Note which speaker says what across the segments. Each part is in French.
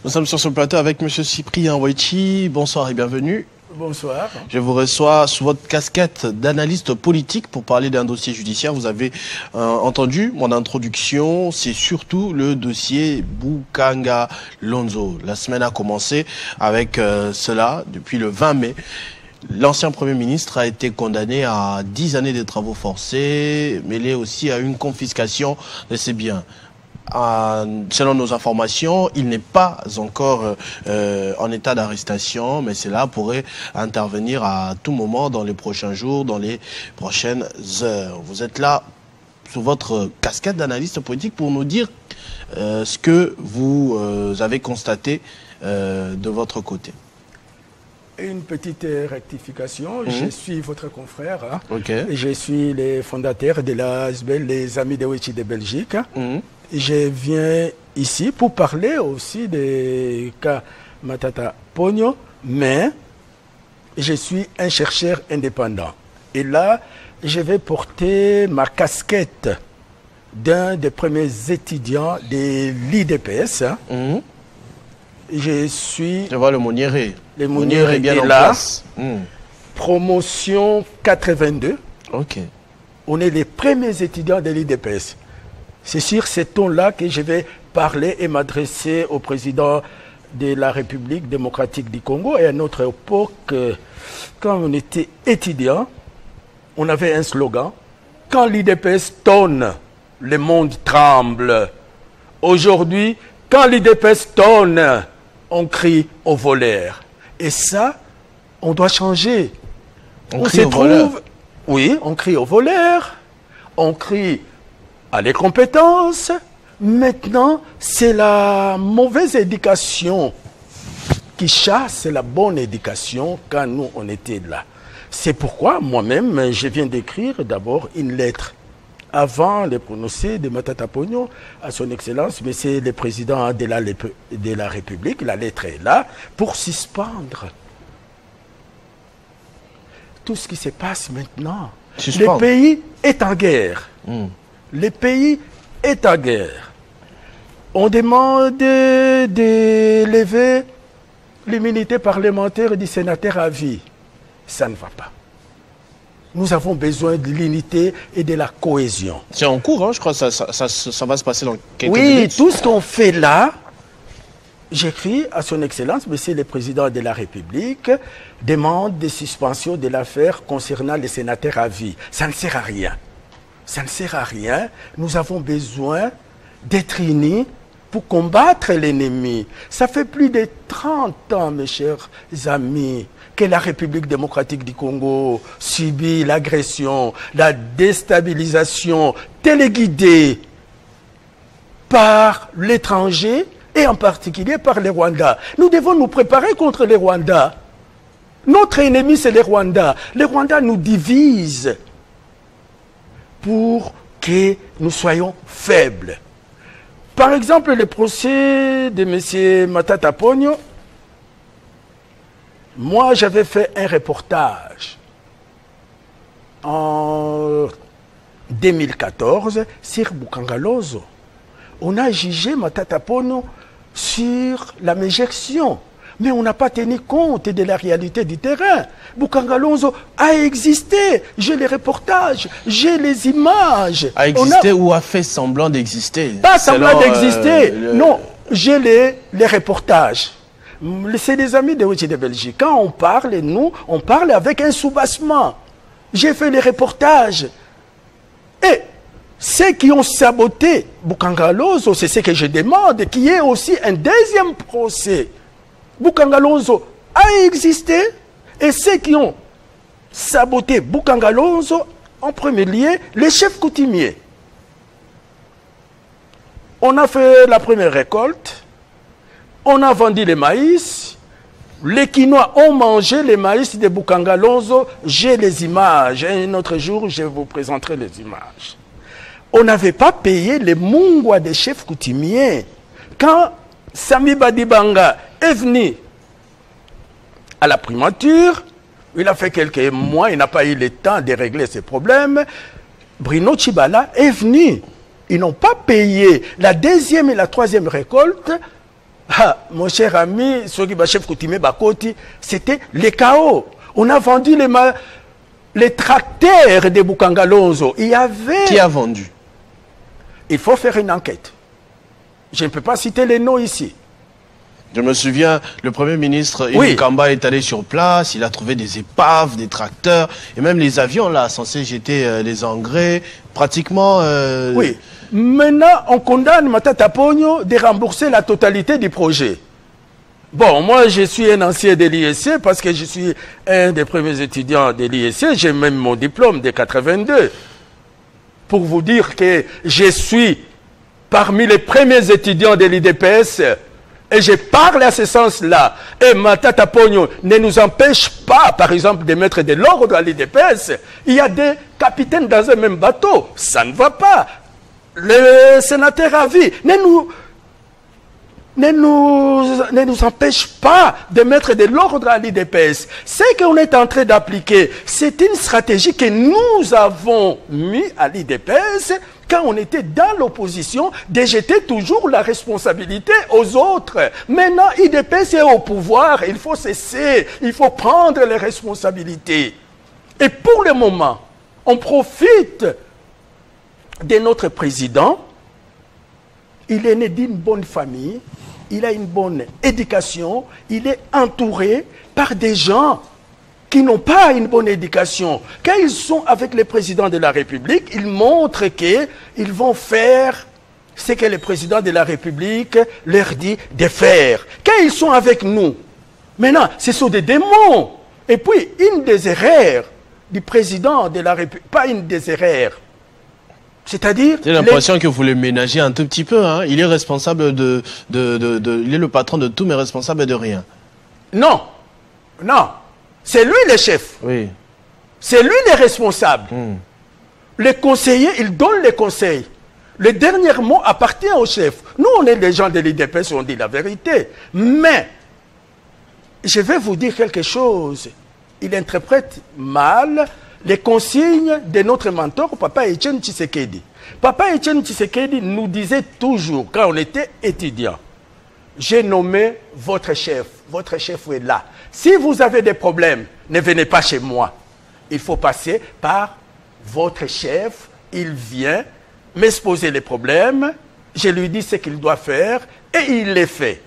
Speaker 1: Nous sommes sur ce plateau avec M. Cyprien Waichi. Bonsoir et bienvenue.
Speaker 2: Bonsoir.
Speaker 1: Je vous reçois sous votre casquette d'analyste politique pour parler d'un dossier judiciaire. Vous avez entendu mon introduction, c'est surtout le dossier Bukanga Lonzo. La semaine a commencé avec cela depuis le 20 mai. L'ancien Premier ministre a été condamné à 10 années de travaux forcés, mêlé aussi à une confiscation de ses biens. Selon nos informations, il n'est pas encore en état d'arrestation, mais cela pourrait intervenir à tout moment dans les prochains jours, dans les prochaines heures. Vous êtes là sous votre casquette d'analyste politique pour nous dire ce que vous avez constaté de votre côté.
Speaker 2: Une petite rectification, je suis votre confrère, hein.
Speaker 1: Okay.
Speaker 2: Je suis le fondateur de l'ASBL, les Amis de Waichi de Belgique. Je viens ici pour parler aussi de cas Matata Ponyo, mais je suis un chercheur indépendant. Et là, je vais porter ma casquette d'un des premiers étudiants de l'IDPS. Je suis...
Speaker 1: Je vois le Monieré.
Speaker 2: Le Monieré
Speaker 1: bien
Speaker 2: est
Speaker 1: en
Speaker 2: là.
Speaker 1: place.
Speaker 2: Promotion 82.
Speaker 1: Ok.
Speaker 2: On est les premiers étudiants de l'IDPS. C'est sur ce ton-là que je vais parler et m'adresser au président de la République démocratique du Congo. Et à notre époque, quand on était étudiant, on avait un slogan. Quand l'IDPS tonne, le monde tremble. Aujourd'hui, quand l'IDPS tonne, on crie au voleur. Et ça, on doit changer.
Speaker 1: On crie au voleur.
Speaker 2: Oui, on crie au voleur. On crie à l'incompétence. Maintenant, c'est la mauvaise éducation qui chasse la bonne éducation quand nous, on était là. C'est pourquoi, moi-même, je viens d'écrire d'abord une lettre avant le prononcé de Matata Ponyo à son Excellence, Monsieur le Président de la République. La lettre est là pour suspendre tout ce qui se passe maintenant. Le pays est en guerre. Le pays est en guerre. On demande d'élever l'immunité parlementaire du sénateur à vie. Ça ne va pas. Nous avons besoin de l'unité et de la cohésion.
Speaker 1: C'est en cours, hein, je crois que ça va se passer dans quelques
Speaker 2: minutes.
Speaker 1: minutes.
Speaker 2: Oui, tout ce qu'on fait là, j'écris à son Excellence, Monsieur le Président de la République, demande de suspension de l'affaire concernant les sénateurs à vie. Ça ne sert à rien. Ça ne sert à rien. Nous avons besoin d'être unis pour combattre l'ennemi. Ça fait plus de 30 ans, mes chers amis, que la République démocratique du Congo subit l'agression, la déstabilisation téléguidée par l'étranger et en particulier par les Rwandais. Nous devons nous préparer contre les Rwandais. Notre ennemi, c'est les Rwandais. Les Rwandais nous divisent pour que nous soyons faibles. Par exemple, le procès de M. Matata Ponyo, moi, j'avais fait un reportage en 2014 sur Bukanga Lonzo. On a jugé Matata Ponyo sur la méjection, mais on n'a pas tenu compte de la réalité du terrain. Bukanga Lonzo a existé. J'ai les reportages, j'ai les images.
Speaker 1: A existé ou a fait semblant d'exister?
Speaker 2: Pas semblant d'exister. Non, j'ai les reportages. C'est des amis de Waichi de Belgique. Quand on parle, nous, on parle avec un soubassement. J'ai fait les reportages. Et ceux qui ont saboté Bukanga Lonzo, c'est ce que je demande, qu'il y ait aussi un deuxième procès. Bukanga Lonzo a existé. Et ceux qui ont saboté Bukanga Lonzo, en premier lieu, les chefs coutumiers. On a fait la première récolte. On a vendu les maïs. Les Quinois ont mangé les maïs de Bukanga Lonzo. J'ai les images. Un autre jour, je vous présenterai les images. On n'avait pas payé les mungwa des chefs coutumiers. Quand Sami Badibanga est venu à la primature, il a fait quelques mois, il n'a pas eu le temps de régler ses problèmes. Bruno Tshibala est venu. Ils n'ont pas payé la deuxième et la troisième récolte Ah, mon cher ami, c'était le chaos. On a vendu les tracteurs de Bukangalonzo. Il y avait...
Speaker 1: Qui a vendu?
Speaker 2: Il faut faire une enquête. Je ne peux pas citer les noms ici.
Speaker 1: Je me souviens, le Premier ministre Ibou Kamba est allé sur place, il a trouvé des épaves, des tracteurs, et même les avions là, censés jeter les engrais, pratiquement...
Speaker 2: Oui. Maintenant, on condamne Matata Pogno de rembourser la totalité du projet. Bon, moi, je suis un ancien de l'ISC parce que je suis un des premiers étudiants de l'ISC. J'ai même mon diplôme de 82. Pour vous dire que je suis parmi les premiers étudiants de l'IDPS et je parle à ce sens-là. Et Matata Pogno ne nous empêche pas, par exemple, de mettre de l'ordre à l'IDPS. Il y a des capitaines dans un même bateau. Ça ne va pas. Le sénateur a vie ne nous empêche pas de mettre de l'ordre à l'IDPS. Ce qu'on est en train d'appliquer, c'est une stratégie que nous avons mis à l'IDPS quand on était dans l'opposition, de jeter toujours la responsabilité aux autres. Maintenant, l'IDPS est au pouvoir, il faut cesser, il faut prendre les responsabilités. Et pour le moment, on profite de notre président. Il est né d'une bonne famille, il a une bonne éducation, il est entouré par des gens qui n'ont pas une bonne éducation. Quand ils sont avec le président de la République, ils montrent qu'ils vont faire ce que le président de la République leur dit de faire. Quand ils sont avec nous, maintenant, ce sont des démons. Et puis, une des erreurs du président de la République, pas une des erreurs, c'est-à-dire...
Speaker 1: J'ai l'impression que vous le ménagez un tout petit peu. Hein. Il est responsable il est le patron de tout, mais responsable de rien.
Speaker 2: Non. Non. C'est lui le chef.
Speaker 1: Oui.
Speaker 2: C'est lui le responsable. Les conseillers, il donne les conseils. Le dernier mot appartient au chef. Nous, on est des gens de l'IDPS, on dit la vérité. Mais, je vais vous dire quelque chose. Il interprète mal les consignes de notre mentor, Papa Etienne Tshisekedi. Papa Etienne Tshisekedi nous disait toujours, quand on était étudiant, j'ai nommé votre chef est là. Si vous avez des problèmes, ne venez pas chez moi. Il faut passer par votre chef, il vient m'exposer les problèmes, je lui dis ce qu'il doit faire et il les fait.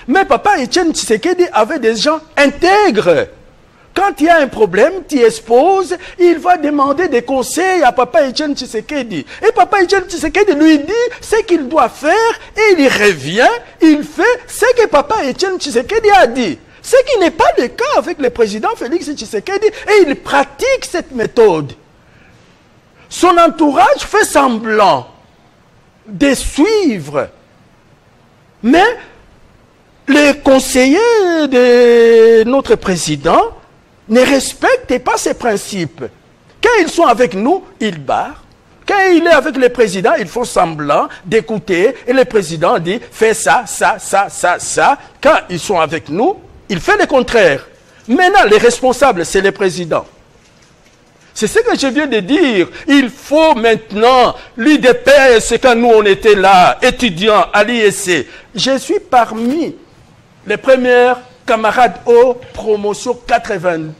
Speaker 2: Mais Papa Etienne Tshisekedi avait des gens intègres. Quand il y a un problème, tu exposes, il va demander des conseils à Papa Etienne Tshisekedi. Et Papa Etienne Tshisekedi lui dit ce qu'il doit faire et il revient, il fait ce que Papa Etienne Tshisekedi a dit. Ce qui n'est pas le cas avec le président Félix Tshisekedi et il pratique cette méthode. Son entourage fait semblant de suivre. Mais les conseillers de notre président ne respectent pas ces principes. Quand ils sont avec nous, ils barrent. Quand il est avec le président, ils font semblant d'écouter. Et le président dit, fais ça, ça, ça, ça, ça. Quand ils sont avec nous, il fait le contraire. Maintenant, les responsables, c'est le président. C'est ce que je viens de dire. Il faut maintenant, l'IDPS, quand nous on était là, étudiants à l'ISC, je suis parmi les premières camarades O, promotion 80.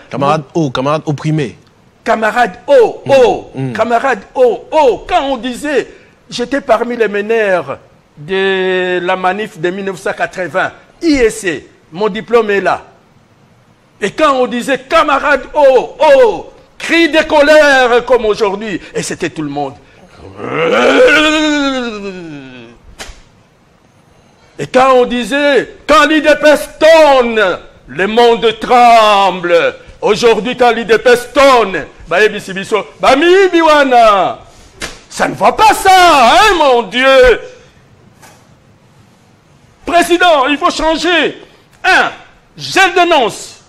Speaker 1: Camarades opprimés.
Speaker 2: Camarades O, camarades O. Quand on disait, j'étais parmi les meneurs de la manif de 1980, ISC, mon diplôme est là. Et quand on disait camarades O, cri de colère comme aujourd'hui, et c'était tout le monde. Et quand on disait, quand l'IDPS tonne, le monde tremble. Aujourd'hui, quand l'IDPS tonne, ça ne va pas ça, hein, mon Dieu. Président, il faut changer. Je dénonce.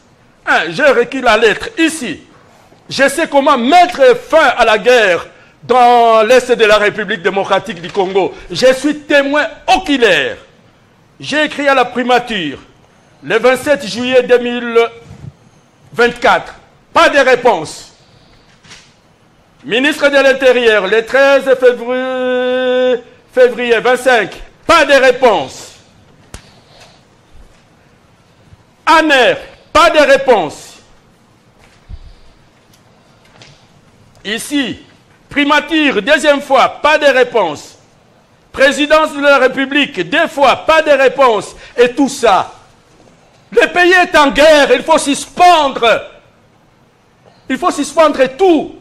Speaker 2: J'ai requis la lettre ici. Je sais comment mettre fin à la guerre dans l'Est de la République démocratique du Congo. Je suis témoin oculaire. J'ai écrit à la primature le 27 juillet 2024. Pas de réponse. Ministre de l'Intérieur, le 13 février 25. Pas de réponse. ANER, pas de réponse. Ici, primature, deuxième fois, pas de réponse. Présidence de la République, 2 fois, pas de réponse. Et tout ça. Le pays est en guerre, il faut suspendre. Il faut suspendre tout.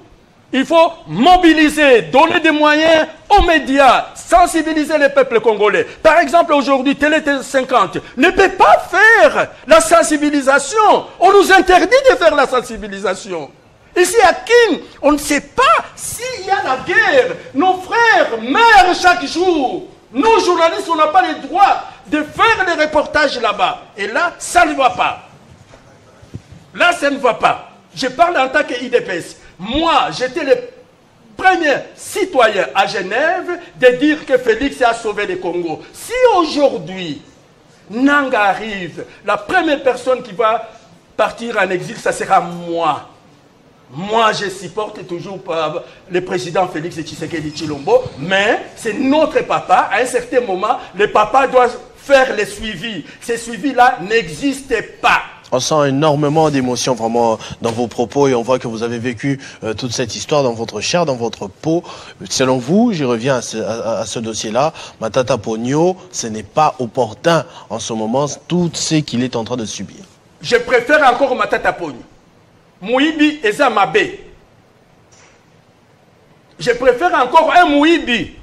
Speaker 2: Il faut mobiliser, donner des moyens aux médias, sensibiliser le peuple congolais. Par exemple, aujourd'hui, Télé 50 ne peut pas faire la sensibilisation. On nous interdit de faire la sensibilisation. Ici à Kin, on ne sait pas s'il y a la guerre. Nos frères meurent chaque jour. Nous, journalistes, on n'a pas le droit de faire des reportages là-bas. Et là, ça ne va pas. Là, ça ne va pas. Je parle en tant qu'IDPS. Moi, j'étais le premier citoyen à Genève de dire que Félix a sauvé le Congo. Si aujourd'hui, Nanga arrive, la première personne qui va partir en exil, ça sera moi. Moi, je supporte toujours le président Félix Tshisekedi Tshilombo, mais c'est notre papa. À un certain moment, le papa doit faire le suivi. Ces suivis-là n'existent pas.
Speaker 1: On sent énormément d'émotions vraiment dans vos propos et on voit que vous avez vécu toute cette histoire dans votre chair, dans votre peau. Selon vous, j'y reviens à ce dossier-là, Matata Ponyo, ce n'est pas opportun en ce moment, tout ce qu'il est en train de subir.
Speaker 2: Je préfère encore Matata Ponyo. Mouibi Eza Mabe. Je préfère encore un Mouibi.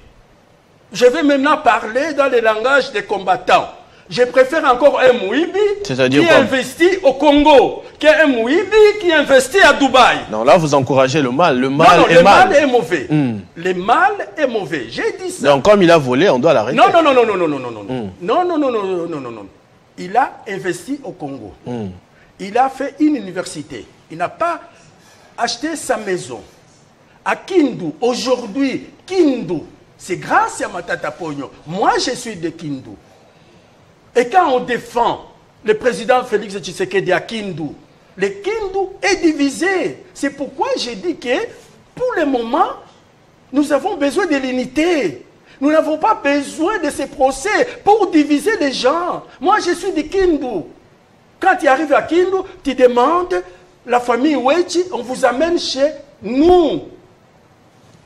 Speaker 2: Je vais maintenant parler dans le langage des combattants. Je préfère encore un Mouibi qui investit au Congo qu'un Mouibi qui investit à Dubaï.
Speaker 1: Non, là vous encouragez le mal. Le mal
Speaker 2: non,
Speaker 1: est
Speaker 2: le
Speaker 1: mal.
Speaker 2: Mal est mauvais. Le mal est mauvais. J'ai dit ça.
Speaker 1: Donc comme il a volé, on doit l'arrêter.
Speaker 2: Non, non, non, non, non, non, non, non, non, non, non, non, non, non, non, non. Il a investi au Congo. Il a fait une université. Il n'a pas acheté sa maison. À Kindu, aujourd'hui, Kindu, c'est grâce à Matata Ponyo. Moi, je suis de Kindu. Et quand on défend le président Félix Tshisekedi à Kindu, le Kindu est divisé. C'est pourquoi j'ai dit que, pour le moment, nous avons besoin de l'unité. Nous n'avons pas besoin de ces procès pour diviser les gens. Moi, je suis de Kindu. Quand tu arrives à Kindu, tu demandes la famille Wechi, on vous amène chez nous.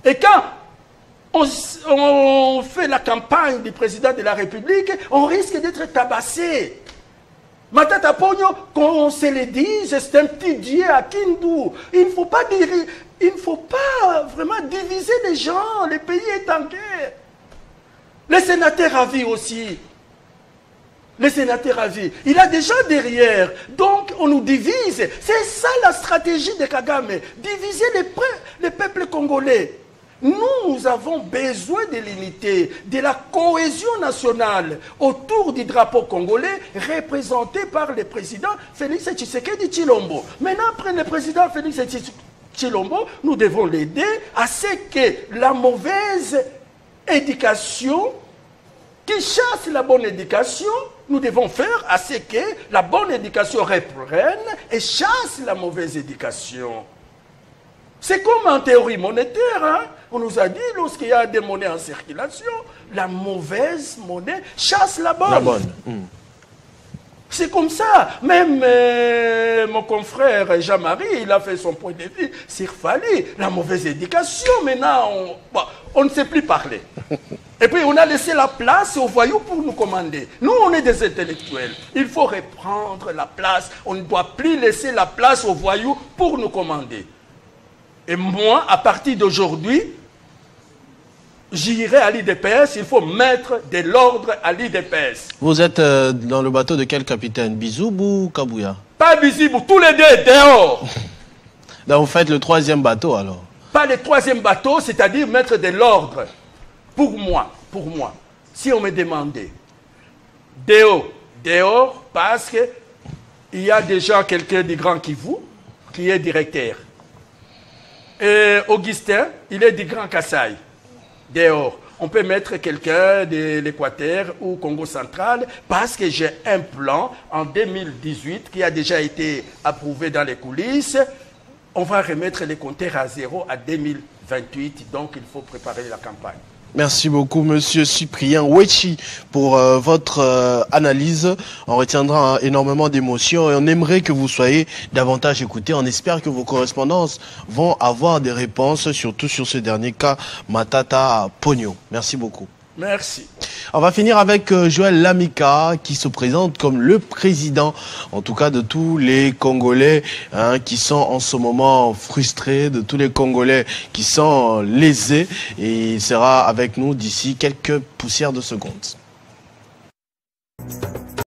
Speaker 2: Et quand on fait la campagne du président de la République, on risque d'être tabassé. Matata Ponyo, qu'on se le dise, c'est un petit dieu à Kindu. Il ne faut pas vraiment diviser les gens. Le pays est en guerre. Les sénateurs à vie aussi. Les sénateurs à vie. Il a déjà derrière. Donc, on nous divise. C'est ça la stratégie de Kagame. Diviser les peuples congolais. Nous avons besoin de l'unité, de la cohésion nationale autour du drapeau congolais représenté par le président Félix Tshisekedi Tshilombo. Maintenant, après le président Félix Tshilombo, nous devons l'aider à ce que la mauvaise éducation qui chasse la bonne éducation, nous devons faire à ce que la bonne éducation reprenne et chasse la mauvaise éducation. C'est comme en théorie monétaire, hein? On nous a dit, lorsqu'il y a des monnaies en circulation, la mauvaise monnaie chasse la bonne.
Speaker 1: La bonne.
Speaker 2: C'est comme ça. Même mon confrère Jean-Marie, il a fait son point de vue sur Fali. La mauvaise éducation, maintenant, on ne sait plus parler. Et puis, on a laissé la place aux voyous pour nous commander. Nous, on est des intellectuels. Il faut reprendre la place. On ne doit plus laisser la place aux voyous pour nous commander. Et moi, à partir d'aujourd'hui, j'irai à l'IDPS, il faut mettre de l'ordre à l'IDPS.
Speaker 1: Vous êtes dans le bateau de quel capitaine? Bizoubou ou Kabouya?
Speaker 2: Pas Bizoubou, tous les deux dehors.
Speaker 1: Donc vous faites le 3e bateau alors?
Speaker 2: Pas le 3e bateau, c'est-à-dire mettre de l'ordre. Pour moi, si on me demandait, dehors, parce qu'il y a déjà quelqu'un du Grand Kivu qui est directeur. Et Augustin, il est du Grand Kassai. Dehors. On peut mettre quelqu'un de l'Équateur ou Congo central parce que j'ai un plan en 2018 qui a déjà été approuvé dans les coulisses. On va remettre les compteurs à zéro à 2028, donc il faut préparer la campagne.
Speaker 1: Merci beaucoup, monsieur Cyprien Wechi, pour votre analyse. On retiendra énormément d'émotions et on aimerait que vous soyez davantage écoutés. On espère que vos correspondances vont avoir des réponses, surtout sur ce dernier cas, Matata Pogno. Merci beaucoup.
Speaker 2: Merci.
Speaker 1: On va finir avec Joël Lamika qui se présente comme le président, en tout cas de tous les Congolais qui sont en ce moment frustrés, de tous les Congolais qui sont lésés. Et il sera avec nous d'ici quelques poussières de secondes.